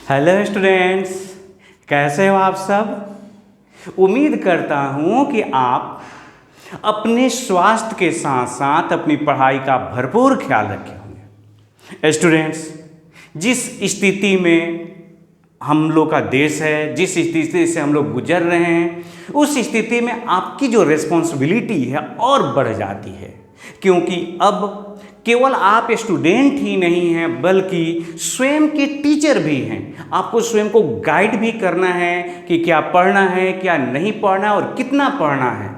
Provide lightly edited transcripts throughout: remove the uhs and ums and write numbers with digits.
Hello students, कैसे हो आप सब। उम्मीद करता हूँ कि आप अपने स्वास्थ्य के साथ साथ अपनी पढ़ाई का भरपूर ख्याल रखे होंगे। स्टूडेंट्स, जिस स्थिति में हम लोग का देश है, जिस स्थिति से हम लोग गुजर रहे हैं, उस स्थिति में आपकी जो रिस्पॉन्सिबिलिटी है और बढ़ जाती है, क्योंकि अब केवल आप स्टूडेंट ही नहीं हैं बल्कि स्वयं के टीचर भी हैं। आपको स्वयं को गाइड भी करना है कि क्या पढ़ना है, क्या नहीं पढ़ना है और कितना पढ़ना है।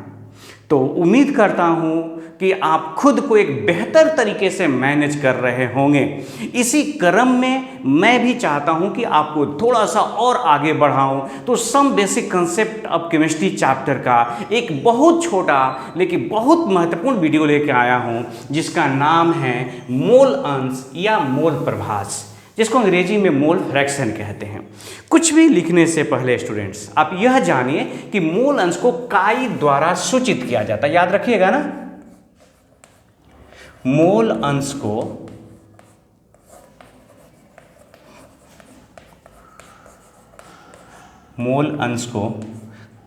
तो उम्मीद करता हूँ कि आप खुद को एक बेहतर तरीके से मैनेज कर रहे होंगे। इसी क्रम में मैं भी चाहता हूँ कि आपको थोड़ा सा और आगे बढ़ाऊँ। तो some basic concept of chemistry chapter का एक बहुत छोटा लेकिन बहुत महत्वपूर्ण वीडियो लेके आया हूँ, जिसका नाम है मोल अंश या मोल प्रभाष, जिसको अंग्रेजी में मोल फ्रैक्शन कहते हैं। कुछ भी लिखने से पहले स्टूडेंट्स आप यह जानिए कि मोल अंश को काई द्वारा सूचित किया जाता है। याद रखिएगा ना, मोल अंश को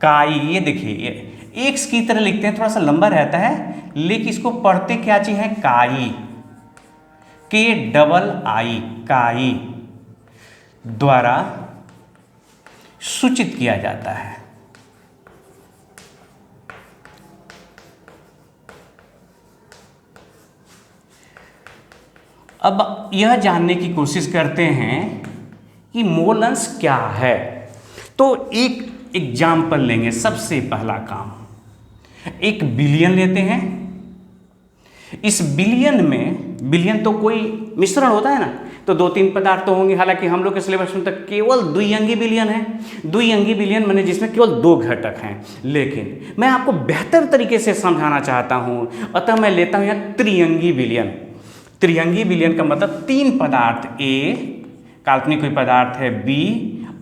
काई, ये देखिए एक्स की तरह लिखते हैं, थोड़ा सा लंबा रहता है, लेकिन इसको पढ़ते क्या चीज है, काई, KII, काई द्वारा सूचित किया जाता है। अब यह जानने की कोशिश करते हैं कि मोल अंश क्या है। तो एक एग्जाम्पल लेंगे। सबसे पहला काम, एक बिलियन लेते हैं। इस बिलियन में, बिलियन तो कोई मिश्रण होता है ना, तो दो तीन पदार्थ तो होंगे। हालांकि हम लोग के सिलेबस में तक केवल द्विअंगी बिलियन है। द्विअंगी बिलियन माने जिसमें केवल दो घटक हैं, लेकिन मैं आपको बेहतर तरीके से समझाना चाहता हूं, अतः मैं लेता हूं यहाँ त्रिअंगी बिलियन। त्रिअंगी बिलियन का मतलब तीन पदार्थ, A, काल्पनिक कोई पदार्थ है B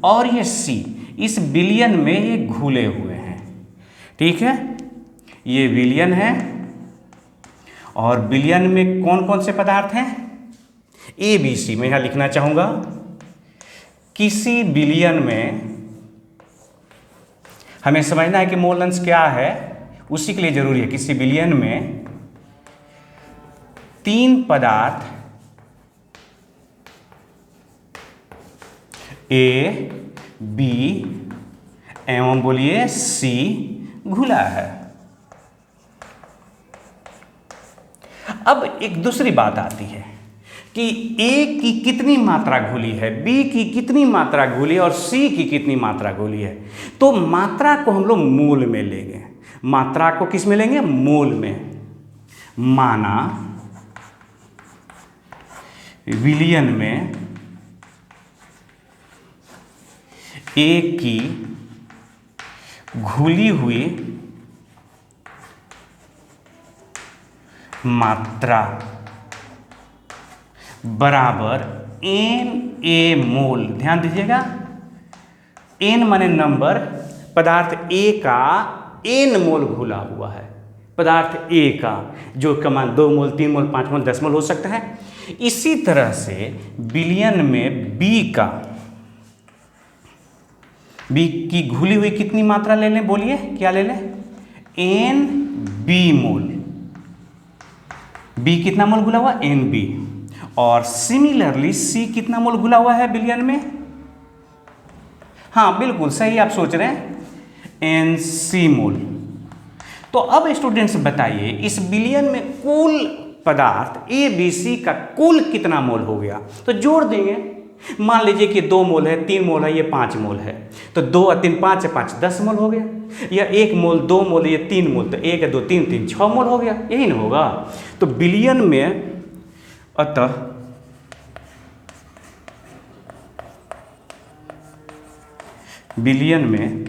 और ये C, इस बिलियन में ये घुले हुए हैं। ठीक है, ये बिलियन है और बिलियन में कौन कौन से पदार्थ हैं, ABC। मैं यहां लिखना चाहूंगा, किसी बिलियन में हमें समझना है कि मोल अंश क्या है, उसी के लिए जरूरी है। किसी बिलियन में तीन पदार्थ A, B एवं बोलिए C घुला है। अब एक दूसरी बात आती है कि A की कितनी मात्रा घुली है, B की कितनी मात्रा घुली है और C की कितनी मात्रा घुली है। तो मात्रा को हम लोग मोल में लेंगे। मात्रा को किस में लेंगे, मोल में। माना विलियन में A की घुली हुई मात्रा बराबर NA मोल। ध्यान दीजिएगा, N माने नंबर, पदार्थ A का N मोल घुला हुआ है। पदार्थ A का जो का मान 2 मोल, 3 मोल, 5 मोल, 10 मोल हो सकता है। इसी तरह से बिलियन में B की घुली हुई कितनी मात्रा ले लें, बोलिए क्या ले लें, NB मोल। B कितना मोल घुला हुआ, NB। और सिमिलरली C कितना मोल घुला हुआ है बिलियन में, हाँ बिल्कुल सही आप सोच रहे हैं, NC मोल। तो अब स्टूडेंट्स बताइए, इस बिलियन में कुल पदार्थ ABC का कुल कितना मोल हो गया। तो जोड़ देंगे। मान लीजिए कि 2 मोल है, 3 मोल है, ये 5 मोल है, तो 2 और 3 5 है, 5 10 मोल हो गया। या 1 मोल, 2 मोल, ये 3 मोल, तो 1 है 2 3 3 6 मोल हो गया। यही ना होगा। तो बिलियन में अतः बिलियन में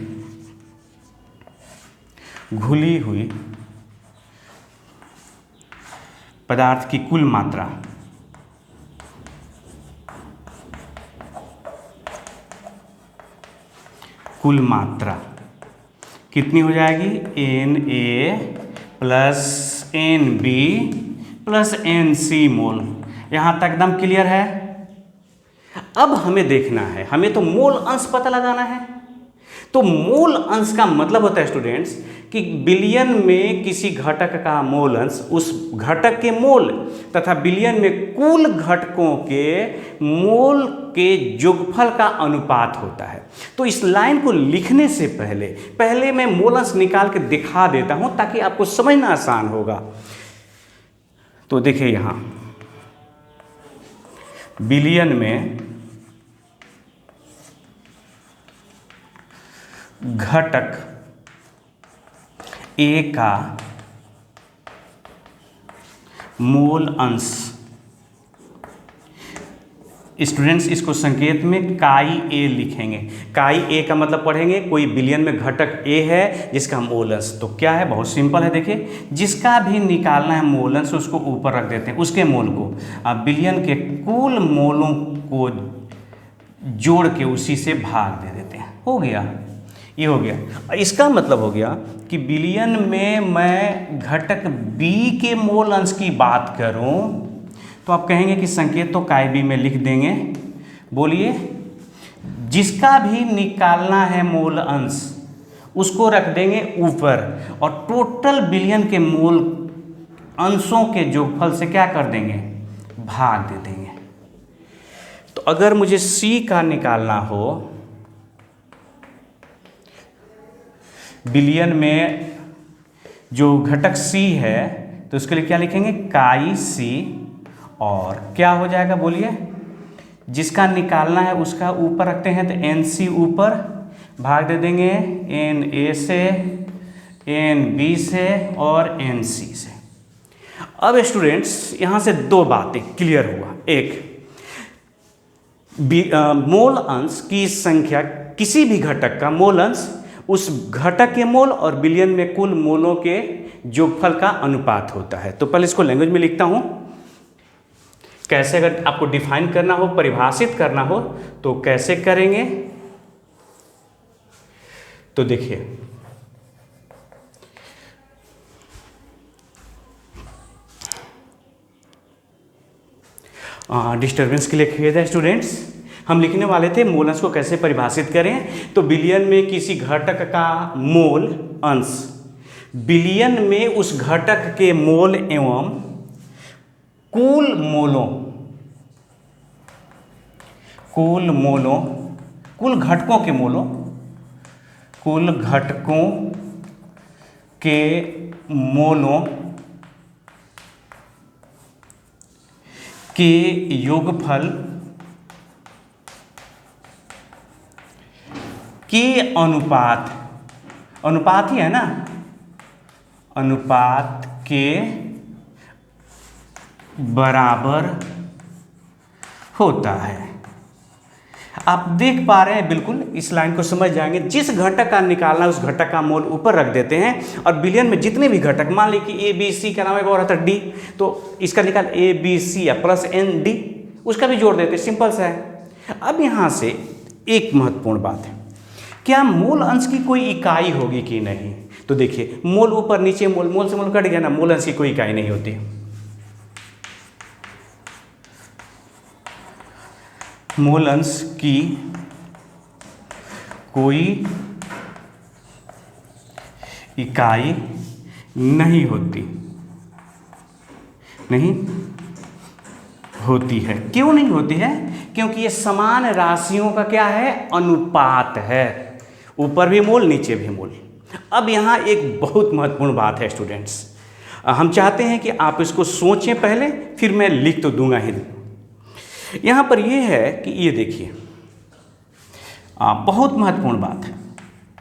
घुली हुई पदार्थ की कुल मात्रा कितनी हो जाएगी, Na plus NB plus NC मोल। यहाँ तक एकदम क्लियर है। अब हमें देखना है, हमें तो मूल अंश पता लगाना है। तो मूल अंश का मतलब होता है स्टूडेंट्स कि बिलियन में किसी घटक का मूल अंश उस घटक के मोल तथा बिलियन में कुल घटकों के मोल के योगफल का अनुपात होता है। तो इस लाइन को लिखने से पहले मैं मूल अंश निकाल के दिखा देता हूं ताकि आपको समझना आसान होगा। तो देखिए यहां बिलियन में घटक ए का मोल अंश, स्टूडेंट्स इसको संकेत में काई ए लिखेंगे। काई ए का मतलब पढ़ेंगे कोई बिलियन में घटक ए है जिसका मोल अंश, तो क्या है, बहुत सिंपल है। देखिए जिसका भी निकालना है मोल अंश उसको ऊपर रख देते हैं, उसके मोल को अब बिलियन के कुल मोलों को जोड़ के उसी से भाग दे देते हैं, हो गया, ये हो गया। इसका मतलब हो गया कि बिलियन में मैं घटक बी के मोल अंश की बात करूं तो आप कहेंगे कि संकेत तो काय बी में लिख देंगे। बोलिए, जिसका भी निकालना है मोल अंश उसको रख देंगे ऊपर और टोटल बिलियन के मोल अंशों के योगफल से क्या कर देंगे, भाग दे देंगे। तो अगर मुझे सी का निकालना हो, बिलियन में जो घटक सी है तो उसके लिए क्या लिखेंगे, काई सी, और क्या हो जाएगा बोलिए, जिसका निकालना है उसका ऊपर रखते हैं तो एन सी ऊपर, भाग दे देंगे एन ए से, एन बी से और एन सी से। अब स्टूडेंट्स यहाँ से दो बातें क्लियर हुआ। एक, मोल अंश की संख्या, किसी भी घटक का मोल अंश उस घटक के मोल और बिलियन में कुल मोलों के योगफल का अनुपात होता है। तो पहले इसको लैंग्वेज में लिखता हूं, कैसे अगर आपको डिफाइन करना हो, परिभाषित करना हो तो कैसे करेंगे। तो देखिए डिस्टर्बेंस के लिए खेद है स्टूडेंट्स, हम लिखने वाले थे मोल अंश को कैसे परिभाषित करें। तो बिलियन में किसी घटक का मोल अंश बिलियन में उस घटक के मोल एवं कुल मोलों कुल घटकों के मोलों, कुल घटकों के मोलों के योगफल के अनुपात ही है ना, अनुपात के बराबर होता है। आप देख पा रहे हैं, बिल्कुल इस लाइन को समझ जाएंगे। जिस घटक का निकालना उस घटक का मोल ऊपर रख देते हैं और बिलियन में जितने भी घटक, मान लीजिए कि ए बी सी का नाम एक और था डी, तो इसका निकाल ए बी सी या प्लस एन डी, उसका भी जोड़ देते, सिंपल सा है। अब यहाँ से एक महत्वपूर्ण बात है, क्या मोल अंश की कोई इकाई होगी कि नहीं। तो देखिए मोल ऊपर नीचे, मोल से मोल कट गया ना, मोल अंश की कोई इकाई नहीं होती। मोल अंश की कोई इकाई नहीं होती है। क्यों नहीं होती है, क्योंकि ये समान राशियों का क्या है, अनुपात है, ऊपर भी मोल नीचे भी मोल। अब यहाँ एक बहुत महत्वपूर्ण बात है स्टूडेंट्स, हम चाहते हैं कि आप इसको सोचें पहले, फिर मैं लिख तो दूंगा ही। यहाँ पर यह है कि ये देखिए बहुत महत्वपूर्ण बात है,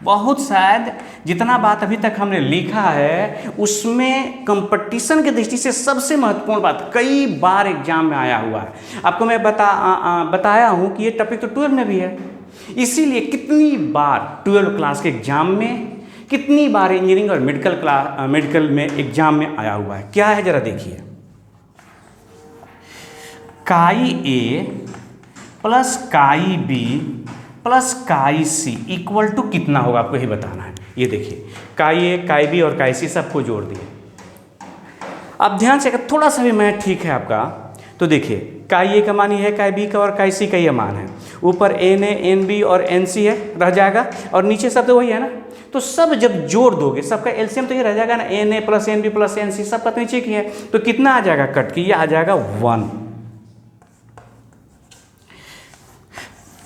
बहुत, शायद जितना बात अभी तक हमने लिखा है उसमें कंपटीशन की दृष्टि से सबसे महत्वपूर्ण बात, कई बार एग्जाम में आया हुआ है। आपको मैं बताया हूँ कि ये टॉपिक तो 12 में भी है, इसीलिए कितनी बार 12 क्लास के एग्जाम में, कितनी बार इंजीनियरिंग और मेडिकल में एग्जाम में आया हुआ है। क्या है जरा देखिए, chi A plus chi B plus chi C equal to कितना होगा, आपको ही बताना है। ये देखिए काई ए, काई बी और काई सी सबको जोड़ दिए। अब ध्यान से अगर थोड़ा सा भी मैथ ठीक है आपका तो देखिए काई ए का मान ये है, काई बी का और काई सी का ये मान है। ऊपर एन ए, एन बी और एन सी है, रह जाएगा, और नीचे सब तो वही है ना। तो सब जब जोड़ दोगे सबका एलसीएम तो ये रह जाएगा ना, N A plus N B plus N C, सबका तो नीचे की है, तो कितना आ जाएगा कट के, ये आ जाएगा 1।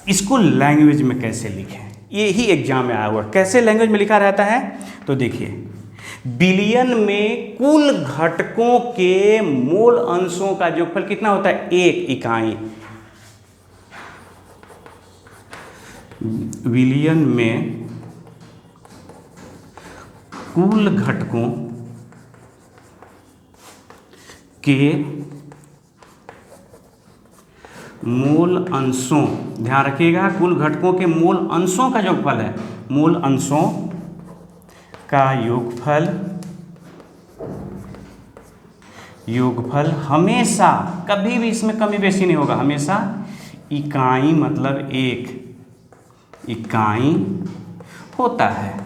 इसको लैंग्वेज में कैसे लिखें, ये ही एग्जाम में आया हुआ, कैसे लैंग्वेज में लिखा रहता है, तो देखिए बिलियन में कुल घटकों के मोल अंशों का योगफल कितना होता है, 1 इकाई। बिलियन में कुल घटकों के मूल अंशों, ध्यान रखिएगा, कुल घटकों के मूल अंशों का योगफल है, मूल अंशों का योगफल हमेशा, कभी भी इसमें कमी बेशी नहीं होगा, हमेशा इकाई मतलब 1 इकाई होता है।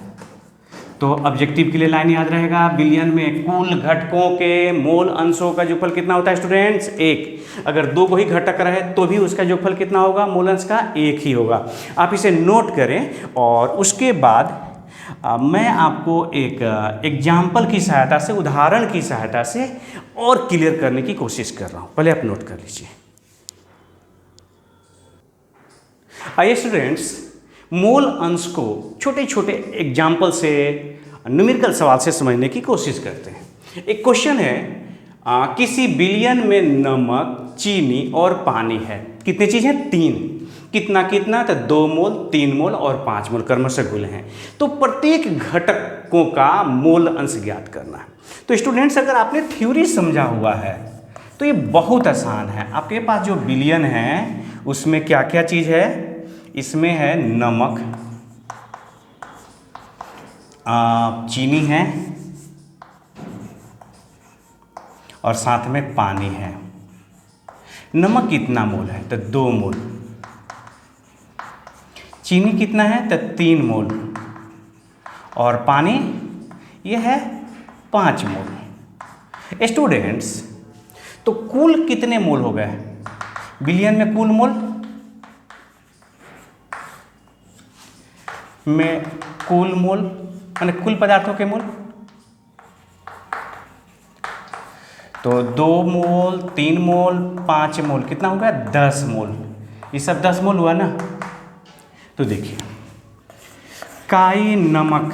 तो ऑब्जेक्टिव के लिए लाइन याद रहेगा, बिलियन में कुल घटकों के मोल अंशों का योगफल कितना होता है स्टूडेंट्स, 1। अगर 2 को ही घटक रहे तो भी उसका योगफल कितना होगा, मूल अंश का 1 ही होगा। आप इसे नोट करें, और उसके बाद मैं आपको एक एग्जाम्पल की सहायता से, उदाहरण की सहायता से और क्लियर करने की कोशिश कर रहा हूँ, पहले आप नोट कर लीजिए। आइए स्टूडेंट्स, मोल अंश को छोटे छोटे एग्जाम्पल से, न्यूमेरिकल सवाल से समझने की कोशिश करते हैं। एक क्वेश्चन है, किसी बिलियन में नमक, चीनी और पानी है, कितनी चीज़ है, 3। कितना कितना, तो 2 मोल, 3 मोल और 5 मोल क्रमशः गुण हैं। तो प्रत्येक घटकों का मोल अंश ज्ञात करना है। तो स्टूडेंट्स, अगर आपने थ्योरी समझा हुआ है तो ये बहुत आसान है। आपके पास जो बिलियन है उसमें क्या क्या चीज़ है, इसमें है नमक, चीनी है और साथ में पानी है। नमक कितना मोल है, तो 2 मोल। चीनी कितना है, तो 3 मोल। और पानी ये है 5 मोल। स्टूडेंट्स, तो कुल कितने मोल हो गए बिलियन में, कुल मोल में, कुल मोल माने कुल पदार्थों के मोल, तो 2 मोल, 3 मोल, 5 मोल, कितना हो गया, 10 मोल। ये सब 10 मोल हुआ ना। तो देखिए, काई नमक,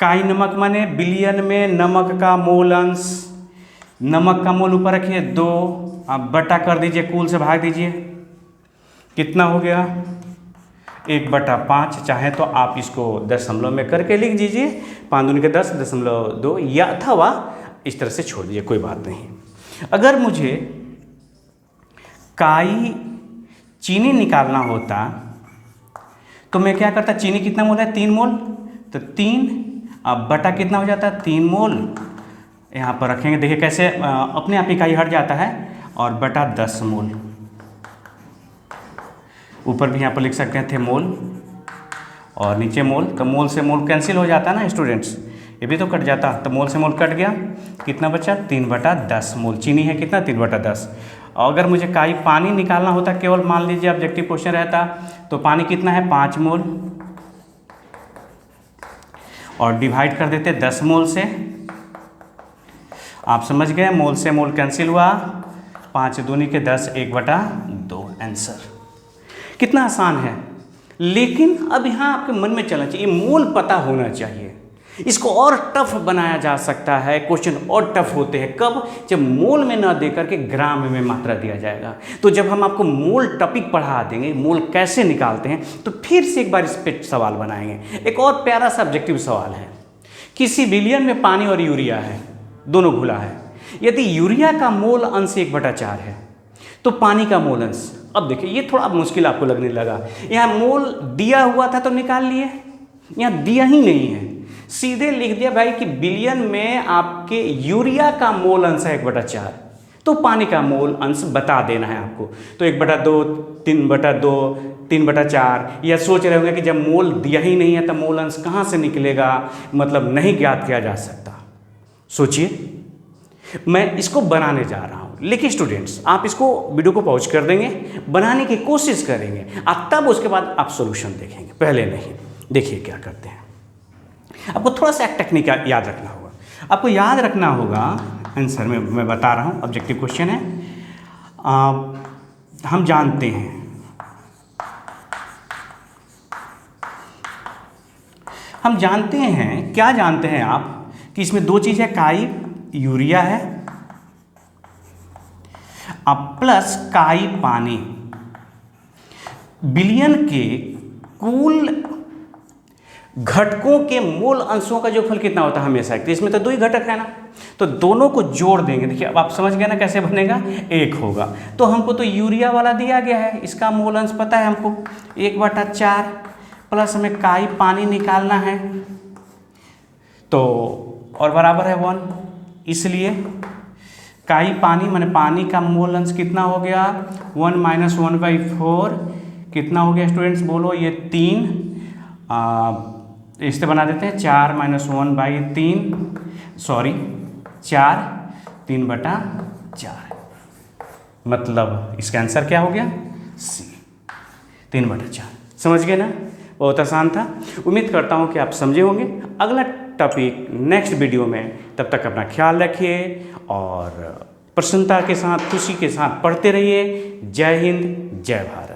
काई नमक माने बिलियन में नमक का मोल अंश, नमक का मोल ऊपर रखिए 2, आप बटा कर दीजिए, कुल से भाग दीजिए, कितना हो गया, 1/5। चाहे तो आप इसको दशमलव में करके लिख दीजिए, 5 दूनी के 10.2, या अथवा इस तरह से छोड़ दीजिए, कोई बात नहीं। अगर मुझे काई चीनी निकालना होता तो मैं क्या करता, चीनी कितना मोल है, 3 मोल, तो 3 अब बटा कितना हो जाता है, 3 मोल, यहाँ पर रखेंगे, देखिए कैसे अपने आप इकाई हट जाता है, और बटा 10 मोल। ऊपर भी यहाँ पर लिख सकते हैं थे मोल और नीचे मोल, तो मोल से मोल कैंसिल हो जाता है ना स्टूडेंट्स, ये भी तो कट जाता, तो मोल से मोल कट गया, कितना बचा, 3/10 मोल। चीनी है कितना, 3/10। और अगर मुझे काई पानी निकालना होता, केवल मान लीजिए ऑब्जेक्टिव क्वेश्चन रहता, तो पानी कितना है, 5 मोल, और डिवाइड कर देते 10 मोल से। आप समझ गए, मोल से मोल कैंसिल हुआ, 5 दूनी के 10, 1/2 आंसर। कितना आसान है। लेकिन अब यहाँ आपके मन में चलना चाहिए, मोल पता होना चाहिए। इसको और टफ बनाया जा सकता है, क्वेश्चन और टफ होते हैं कब, जब मोल में ना दे करके ग्राम में मात्रा दिया जाएगा। तो जब हम आपको मोल टॉपिक पढ़ा देंगे, मोल कैसे निकालते हैं, तो फिर से एक बार इस पर सवाल बनाएंगे। एक और प्यारा सा ऑब्जेक्टिव सवाल है, किसी बिलियन में पानी और यूरिया है, दोनों घुला है। यदि यूरिया का मोल अंश 1/4 है तो पानी का मोल अंश, अब देखिए ये थोड़ा मुश्किल आपको लगने लगा, यहाँ मोल दिया हुआ था तो निकाल लिए, यहाँ दिया ही नहीं है, सीधे लिख दिया भाई कि बिलियन में आपके यूरिया का मोल अंश है 1/4, तो पानी का मोल अंश बता देना है आपको। तो 1/2, 3/2, 3/4, या सोच रहे होंगे कि जब मोल दिया ही नहीं है तो मोल अंश कहाँ से निकलेगा, मतलब नहीं ज्ञात किया जा सकता। सोचिए, मैं इसको बनाने जा रहा हूँ, लेकिन स्टूडेंट्स आप इसको वीडियो को पॉज कर देंगे, बनाने की कोशिश करेंगे और तब उसके बाद आप सॉल्यूशन देखेंगे, पहले नहीं। देखिए क्या करते हैं, आपको थोड़ा सा एक टेक्निक याद रखना होगा। आपको याद रखना होगा, आंसर में मैं बता रहा हूँ, ऑब्जेक्टिव क्वेश्चन है। हम जानते हैं क्या जानते हैं आप कि इसमें दो चीज़ है, काई यूरिया है प्लस काई पानी। बिलियन के कुल घटकों के मोल अंशों का जोगफल कितना होता है हमेशा? तो इसमें तो दो ही घटक है ना, तो दोनों को जोड़ देंगे। देखिए अब आप समझ गए ना कैसे बनेगा, एक होगा। तो हमको तो यूरिया वाला दिया गया है, इसका मोल अंश पता है हमको 1/4 प्लस हमें काई पानी निकालना है, तो और बराबर है 1। इसलिए काई पानी माने पानी का मोल अंश कितना हो गया, 1 - 1/4 कितना हो गया स्टूडेंट्स बोलो? ये 3, इससे बना देते हैं 4 - 1/3, सॉरी 4, 3/4। मतलब इसका आंसर क्या हो गया? सी, 3/4। समझ गए ना? बहुत आसान था। उम्मीद करता हूँ कि आप समझे होंगे। अगला टॉपिक नेक्स्ट वीडियो में, तब तक अपना ख्याल रखिए और प्रसन्नता के साथ, खुशी के साथ पढ़ते रहिए। जय हिंद, जय भारत।